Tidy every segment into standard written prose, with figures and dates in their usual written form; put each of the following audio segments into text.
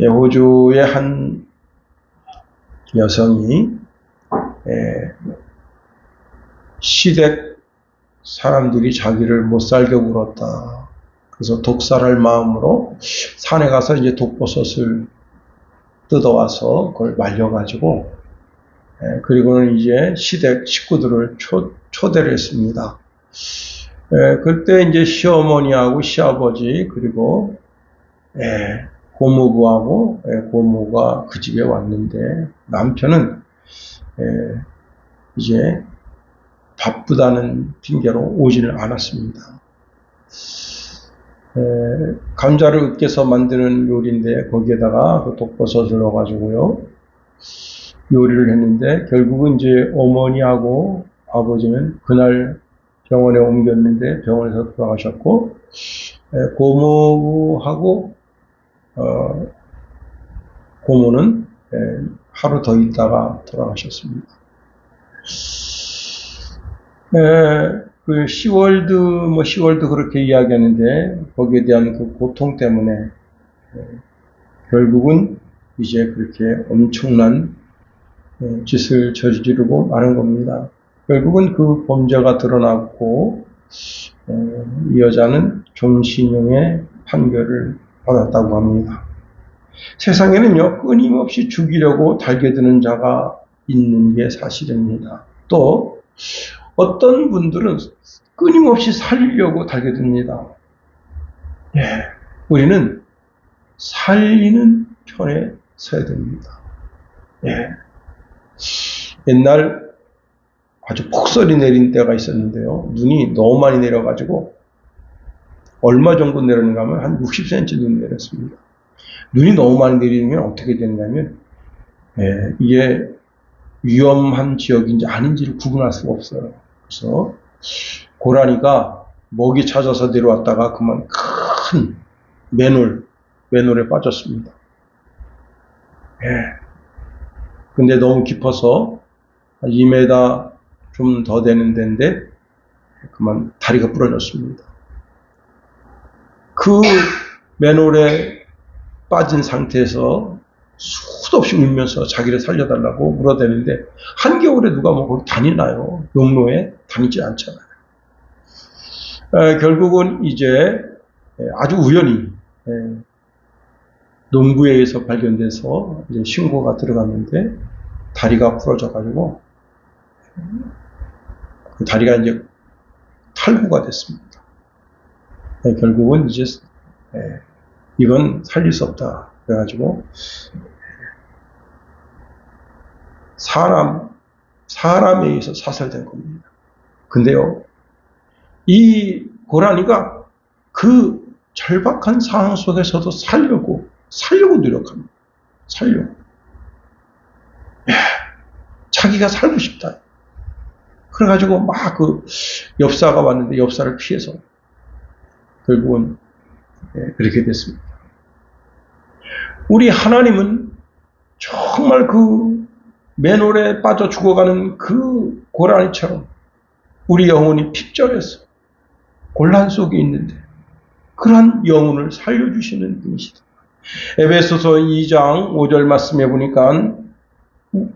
호주의 한 여성이 시댁 사람들이 자기를 못 살게 굴었다. 그래서 독살할 마음으로 산에 가서 이제 독버섯을 뜯어와서 그걸 말려가지고 그리고는 이제 시댁 식구들을 초대를 했습니다. 그때 이제 시어머니하고 시아버지 그리고 고모부하고 고모가 그 집에 왔는데 남편은 이제 바쁘다는 핑계로 오지를 않았습니다. 감자를 으깨서 만드는 요리인데 거기에다가 그 독버섯을 넣어가지고요 요리를 했는데 결국은 이제 어머니하고 아버지는 그날 병원에 옮겼는데 병원에서 돌아가셨고 고모하고 고모는 하루 더 있다가 돌아가셨습니다. 그 시월드 그렇게 이야기하는데 거기에 대한 그 고통 때문에 결국은 이제 그렇게 엄청난 짓을 저지르고 마는 겁니다. 결국은 그 범죄가 드러났고 이 여자는 종신형의 판결을 받았다고 합니다. 세상에는요 끊임없이 죽이려고 달겨드는 자가 있는 게 사실입니다. 또 어떤 분들은 끊임없이 살리려고 달겨듭니다. 우리는 살리는 편에 서야 됩니다. 옛날 아주 폭설이 내린 때가 있었는데요. 눈이 너무 많이 내려가지고 얼마 정도 내렸는가 하면 한 60cm 눈이 내렸습니다. 눈이 너무 많이 내리면 어떻게 되냐면 이게 위험한 지역인지 아닌지를 구분할 수가 없어요. 그래서 고라니가 먹이 찾아서 내려왔다가 그만 큰 맨홀에 빠졌습니다. 근데 너무 깊어서 2m 좀 더 되는 데인데 그만 다리가 부러졌습니다. 그 맨홀에 빠진 상태에서 수도 없이 울면서 자기를 살려달라고 물어대는데 한겨울에 누가 뭐 거기 다니나요? 용로에 다니지 않잖아요. 결국은 이제 아주 우연히 농부에 발견돼서 이제 신고가 들어갔는데 다리가 부러져가지고 그 다리가 이제 탈구가 됐습니다. 결국은 이제 이건 살릴 수 없다. 그래가지고 사람에 의해서 사살된 겁니다. 근데요, 이 고라니가 그 절박한 상황 속에서도 살려고 노력합니다. 자기가 살고 싶다. 그래가지고 막 그 엽사가 왔는데 엽사를 피해서 결국은 그렇게 됐습니다. 우리 하나님은 정말 그 맨홀에 빠져 죽어가는 그 고라니처럼 우리 영혼이 핍절해서 곤란 속에 있는데 그러한 영혼을 살려주시는 분이시다. 에베소서 2장 5절 말씀해 보니까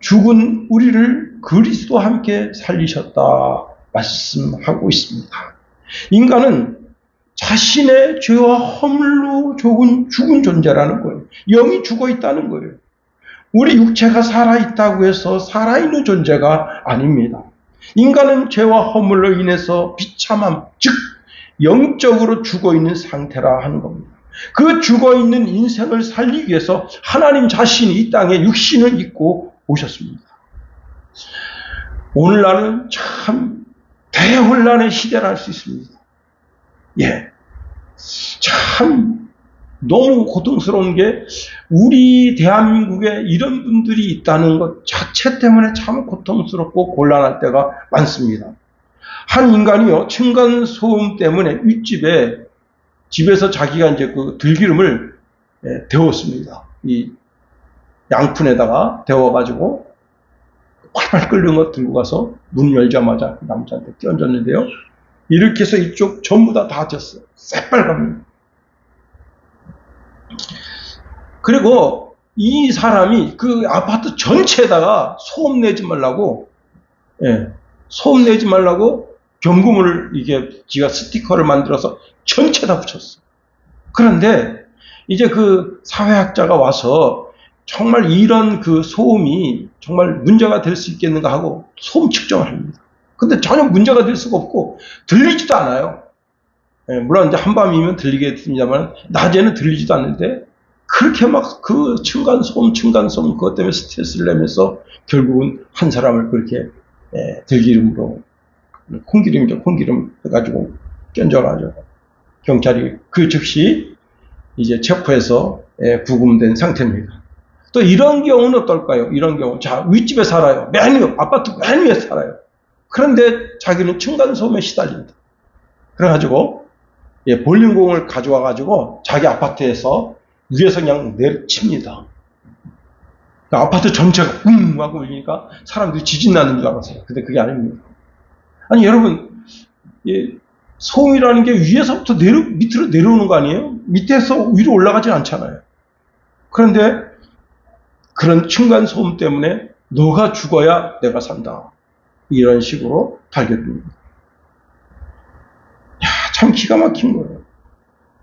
죽은 우리를 그리스도와 함께 살리셨다 말씀하고 있습니다. 인간은 자신의 죄와 허물로 죽은 존재라는 거예요. 영이 죽어 있다는 거예요. 우리 육체가 살아있다고 해서 살아있는 존재가 아닙니다. 인간은 죄와 허물로 인해서 비참함, 즉 영적으로 죽어있는 상태라 하는 겁니다. 그 죽어있는 인생을 살리기 위해서 하나님 자신이 이 땅에 육신을 입고 오셨습니다. 오늘날은 참 대혼란의 시대라 할 수 있습니다. 참 너무 고통스러운 게 우리 대한민국에 이런 분들이 있다는 것 자체 때문에 참 고통스럽고 곤란할 때가 많습니다. 한 인간이요, 층간소음 때문에 집에서 자기가 이제 그 들기름을 데웠습니다. 이 양푼에다가 데워가지고 팔팔 끓는 거 들고 가서 문 열자마자 남자한테 끼얹었는데요. 이렇게 해서 이쪽 전부 다 졌어요. 새빨갑니다. 그리고 이 사람이 그 아파트 전체에다가 소음 내지 말라고, 예, 소음 내지 말라고 경고문을 이게 지가 스티커를 만들어서 전체에다 붙였어. 그런데 이제 그 사회학자가 와서 정말 이런 그 소음이 정말 문제가 될 수 있겠는가 하고 소음 측정을 합니다. 근데 전혀 문제가 될 수가 없고 들리지도 않아요. 예, 물론 이제 한밤이면 들리겠습니다만 낮에는 들리지도 않는데 그렇게 막 그 층간소음 그것 때문에 스트레스를 내면서 결국은 한 사람을 그렇게 들기름으로 콩기름 해가지고 견져가지고 경찰이 그 즉시 이제 체포해서 구금된 상태입니다. 또 이런 경우는 어떨까요? 이런 경우, 자, 윗집에 살아요. 맨 위, 아파트 맨 위에 살아요. 그런데 자기는 층간소음에 시달린다. 그래가지고 볼링공을 가져와가지고 자기 아파트에서 위에서 그냥 내려칩니다. 아파트 전체가 웅 하고 울리니까 사람들이 지진 나는 줄 알았어요. 근데 그게 아닙니다. 아니 여러분, 소음이라는 게 위에서부터 밑으로 내려오는 거 아니에요? 밑에서 위로 올라가진 않잖아요. 그런데 그런 층간소음 때문에 너가 죽어야 내가 산다. 이런 식으로 달겨듭니다. 참 기가 막힌 거예요.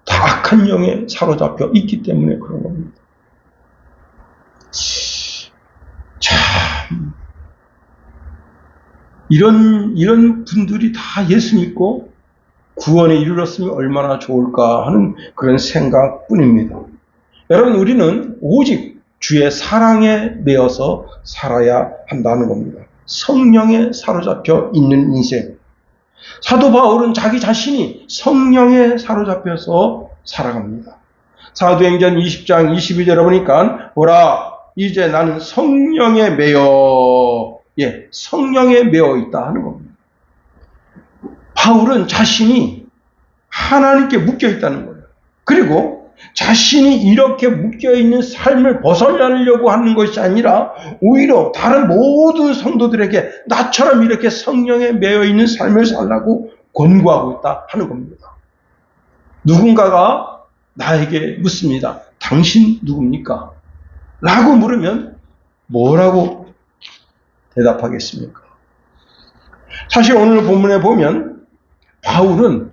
다 악한 영에 사로잡혀 있기 때문에 그런 겁니다. 참, 이런 분들이 다 예수 믿고 구원에 이르렀으면 얼마나 좋을까 하는 그런 생각뿐입니다. 여러분, 우리는 오직 주의 사랑에 매여서 살아야 한다는 겁니다. 성령에 사로잡혀 있는 인생. 사도 바울은 자기 자신이 성령에 사로잡혀서 살아갑니다. 사도행전 20장 22절에 보니까 보라 이제 나는 성령에 매여 성령에 매여 있다 하는 겁니다. 바울은 자신이 하나님께 묶여 있다는 거예요. 그리고 자신이 이렇게 묶여있는 삶을 벗어나려고 하는 것이 아니라 오히려 다른 모든 성도들에게 나처럼 이렇게 성령에 매여있는 삶을 살라고 권고하고 있다 하는 겁니다. 누군가가 나에게 묻습니다. 당신 누굽니까? 라고 물으면 뭐라고 대답하겠습니까? 사실 오늘 본문에 보면 바울은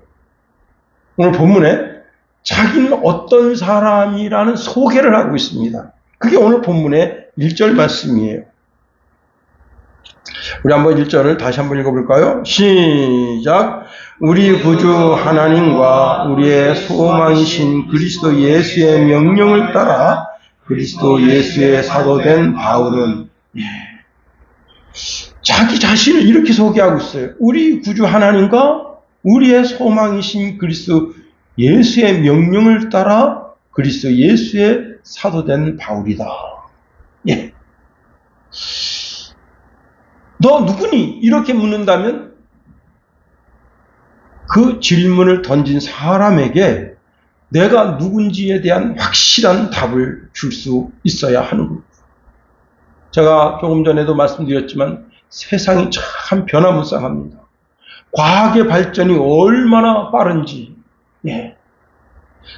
오늘 본문에 자기는 어떤 사람이라는 소개를 하고 있습니다. 그게 오늘 본문의 1절 말씀이에요. 우리 한번 1절을 다시 한번 읽어볼까요? 시작! 우리 구주 하나님과 우리의 소망이신 그리스도 예수의 명령을 따라 그리스도 예수의 사도된 바울은 자기 자신을 이렇게 소개하고 있어요. 우리 구주 하나님과 우리의 소망이신 그리스도 예수의 명령을 따라 그리스도 예수의 사도된 바울이다. 예. 너 누구니? 이렇게 묻는다면 그 질문을 던진 사람에게 내가 누군지에 대한 확실한 답을 줄 수 있어야 하는 겁니다. 제가 조금 전에도 말씀드렸지만 세상이 참 변화무쌍합니다. 과학의 발전이 얼마나 빠른지,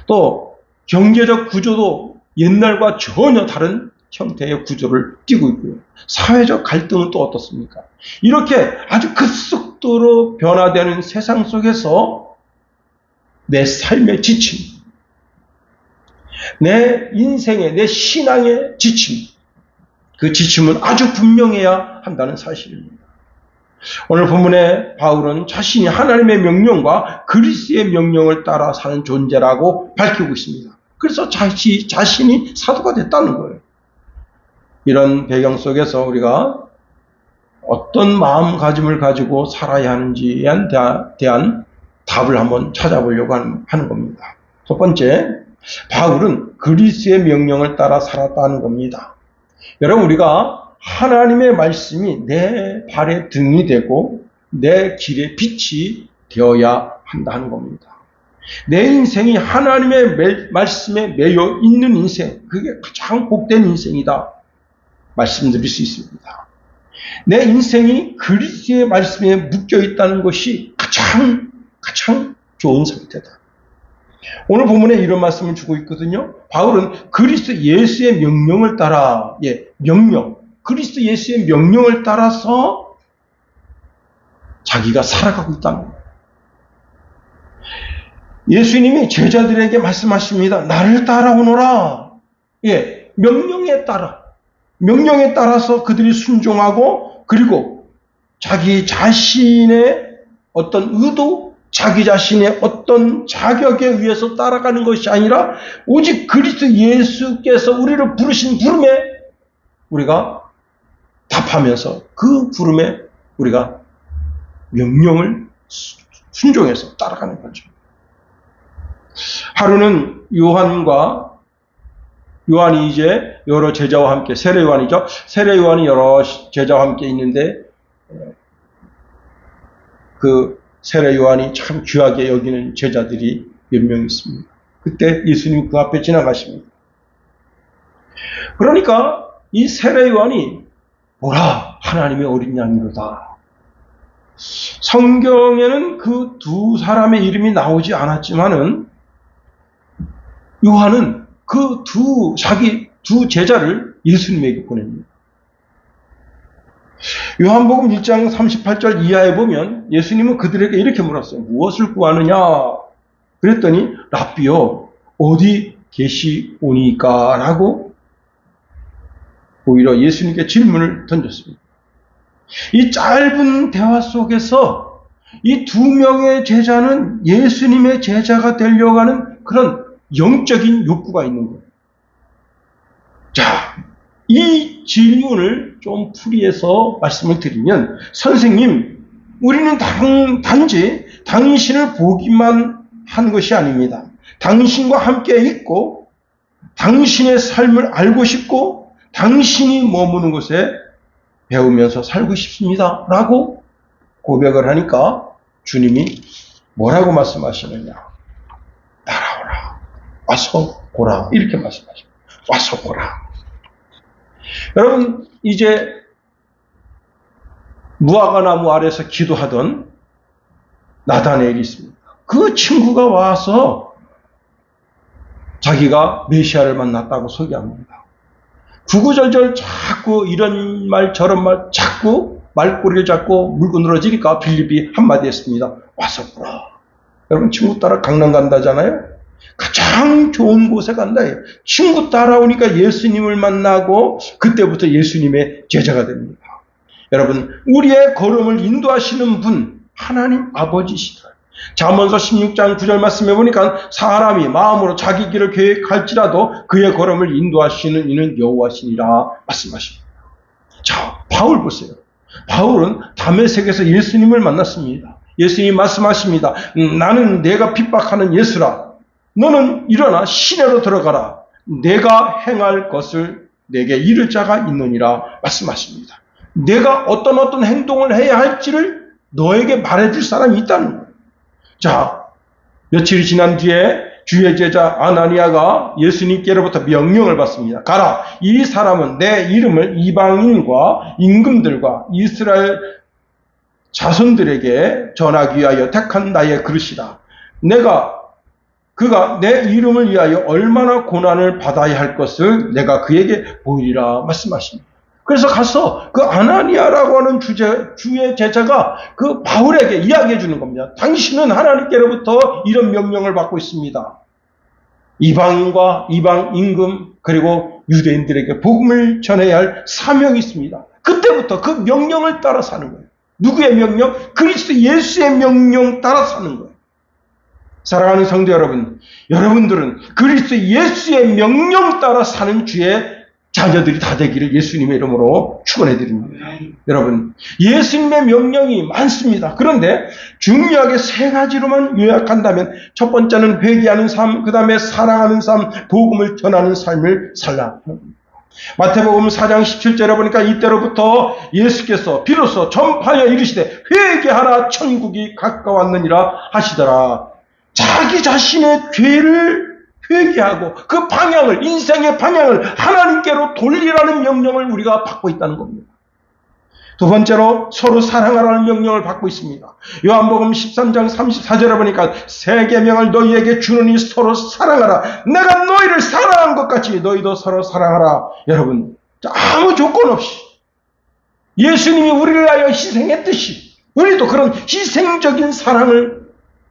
또 경제적 구조도 옛날과 전혀 다른 형태의 구조를 띠고 있고요. 사회적 갈등은 또 어떻습니까? 이렇게 아주 급속도로 변화되는 세상 속에서 내 삶의 지침, 내 인생의, 내 신앙의 지침, 그 지침은 아주 분명해야 한다는 사실입니다. 오늘 본문에 바울은 자신이 하나님의 명령과 그리스도의 명령을 따라 사는 존재라고 밝히고 있습니다. 그래서 자신이 사도가 됐다는 거예요. 이런 배경 속에서 우리가 어떤 마음가짐을 가지고 살아야 하는지에 대한 답을 한번 찾아보려고 하는 겁니다. 첫 번째, 바울은 그리스도의 명령을 따라 살았다는 겁니다. 여러분, 우리가 하나님의 말씀이 내 발의 등이 되고 내 길의 빛이 되어야 한다는 겁니다. 내 인생이 하나님의 말씀에 매여 있는 인생, 그게 가장 복된 인생이다 말씀드릴 수 있습니다. 내 인생이 그리스도의 말씀에 묶여 있다는 것이 가장 좋은 상태다. 오늘 본문에 이런 말씀을 주고 있거든요. 바울은 그리스도 예수의 명령을 따라, 그리스도 예수의 명령을 따라서 자기가 살아가고 있다는 거예요. 예수님이 제자들에게 말씀하십니다. 나를 따라오너라. 명령에 따라서 그들이 순종하고, 그리고 자기 자신의 어떤 의도, 자기 자신의 어떤 자격에 의해서 따라가는 것이 아니라 오직 그리스도 예수께서 우리를 부르신 부름에 우리가 답하면서 그 부름에 우리가 명령을 순종해서 따라가는 거죠. 하루는 요한이 이제 여러 제자와 함께, 세례 요한이죠. 세례 요한이 여러 제자와 함께 있는데 그 세례 요한이 참 귀하게 여기는 제자들이 몇 명 있습니다. 그때 예수님 그 앞에 지나가십니다. 그러니까 이 세례 요한이 보라, 하나님의 어린 양이로다. 성경에는 그 두 사람의 이름이 나오지 않았지만은 요한은 그 자기 두 제자를 예수님에게 보냅니다. 요한복음 1장 38절 이하에 보면 예수님은 그들에게 이렇게 물었어요. 무엇을 구하느냐? 그랬더니 랍비요, 어디 계시오니까? 라고 오히려 예수님께 질문을 던졌습니다. 이 짧은 대화 속에서 이 두 명의 제자는 예수님의 제자가 되려고 하는 그런 영적인 욕구가 있는 거예요. 자, 이 질문을 좀 풀이해서 말씀을 드리면, 선생님, 우리는 단지 당신을 보기만 한 것이 아닙니다. 당신과 함께 있고, 당신의 삶을 알고 싶고, 당신이 머무는 곳에 배우면서 살고 싶습니다. 라고 고백을 하니까 주님이 뭐라고 말씀하시느냐? 따라오라. 와서 보라. 이렇게 말씀하십니다. 와서 보라. 여러분, 이제 무화과나무 아래서 기도하던 나다나엘이 있습니다. 그 친구가 와서 자기가 메시아를 만났다고 소개합니다. 구구절절 자꾸 이런 말 저런 말 자꾸 말꼬리를 잡고 물고 늘어지니까 빌립이 한마디 했습니다. 와서 보라. 여러분, 친구 따라 강남 간다잖아요. 가장 좋은 곳에 간다. 친구 따라오니까 예수님을 만나고 그때부터 예수님의 제자가 됩니다. 여러분, 우리의 걸음을 인도하시는 분 하나님 아버지시다. 잠언서 16장 9절 말씀해 보니까 사람이 마음으로 자기 길을 계획할지라도 그의 걸음을 인도하시는 이는 여호와시니라 말씀하십니다. 자, 바울 보세요. 바울은 다메섹에서 예수님을 만났습니다. 예수님이 말씀하십니다. 나는 내가 핍박하는 예수라. 너는 일어나 시내로 들어가라. 내가 행할 것을 내게 이를 자가 있느니라 말씀하십니다. 내가 어떤 행동을 해야 할지를 너에게 말해줄 사람이 있다는 거예요. 자, 며칠이 지난 뒤에 주의 제자 아나니아가 예수님께로부터 명령을 받습니다. 가라. 이 사람은 내 이름을 이방인과 임금들과 이스라엘 자손들에게 전하기 위하여 택한 나의 그릇이다. 그가 내 이름을 위하여 얼마나 고난을 받아야 할 것을 내가 그에게 보이리라 말씀하십니다. 그래서 가서 그 아나니아라고 하는 주의 제자가 그 바울에게 이야기해 주는 겁니다. 당신은 하나님께로부터 이런 명령을 받고 있습니다. 이방인과 이방 임금 그리고 유대인들에게 복음을 전해야 할 사명이 있습니다. 그때부터 그 명령을 따라 사는 거예요. 누구의 명령? 그리스도 예수의 명령 따라 사는 거예요. 사랑하는 성도 여러분, 여러분들은 그리스도 예수의 명령 따라 사는 주의 자녀들이 다 되기를 예수님의 이름으로 축원해 드립니다. 여러분, 예수님의 명령이 많습니다. 그런데 중요하게 세 가지로만 요약한다면 첫 번째는 회개하는 삶, 그 다음에 사랑하는 삶, 복음을 전하는 삶을 살라. 마태복음 4장 17절에 보니까 이때로부터 예수께서 비로소 전파하여 이르시되 회개하라 천국이 가까웠느니라 하시더라. 자기 자신의 죄를 회개하고 그 방향을, 인생의 방향을 하나님께로 돌리라는 명령을 우리가 받고 있다는 겁니다. 두 번째로 서로 사랑하라는 명령을 받고 있습니다. 요한복음 13장 34절에 보니까 새 계명을 너희에게 주노니 서로 사랑하라. 내가 너희를 사랑한 것 같이 너희도 서로 사랑하라. 여러분, 아무 조건 없이 예수님이 우리를 위하여 희생했듯이 우리도 그런 희생적인 사랑을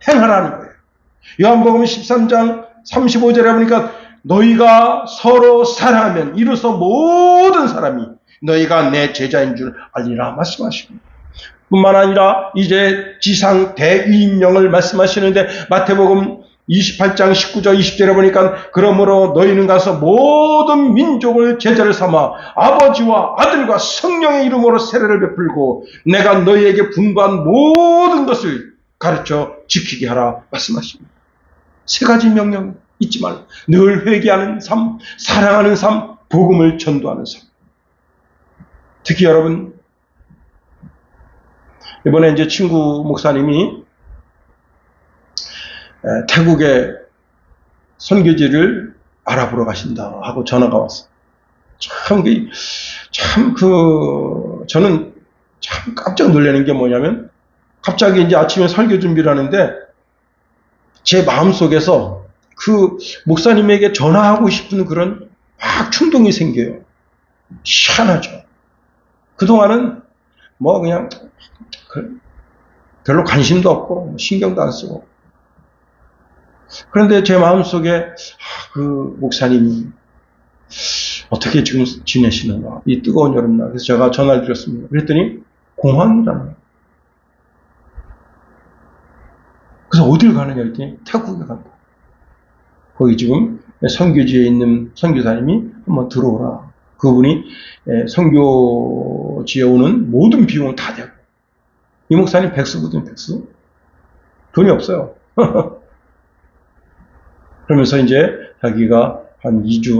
행하라는 거예요. 요한복음 13장 35절에 보니까 너희가 서로 사랑하면 이로써 모든 사람이 너희가 내 제자인 줄 알리라 말씀하십니다. 뿐만 아니라 이제 지상 대위임령을 말씀하시는데 마태복음 28장 19절 20절에 보니까 그러므로 너희는 가서 모든 민족을 제자를 삼아 아버지와 아들과 성령의 이름으로 세례를 베풀고 내가 너희에게 분부한 모든 것을 가르쳐 지키게 하라 말씀하십니다. 세 가지 명령 잊지 말고 늘 회개하는 삶, 사랑하는 삶, 복음을 전도하는 삶. 특히 여러분 이번에 이제 친구 목사님이 태국의 선교지를 알아보러 가신다 하고 전화가 왔어요. 저는 참 깜짝 놀라는 게 뭐냐면 갑자기 이제 아침에 설교 준비를 하는데 제 마음속에서 그 목사님에게 전화하고 싶은 그런 막 충동이 생겨요. 희한하죠. 그동안은 뭐 그냥 별로 관심도 없고 신경도 안 쓰고 그런데 제 마음속에 그 목사님이 어떻게 지금 지내시는가 이 뜨거운 여름날 그래서 제가 전화를 드렸습니다. 그랬더니 공항이잖아요. 그래서 어딜 가느냐 했더니 태국에 간다. 거기 지금 선교지에 있는 선교사님이 한번 들어오라. 그분이 선교지에 오는 모든 비용은 다 되고 이 목사님 백수거든 백수. 돈이 없어요. 그러면서 이제 자기가 한 2주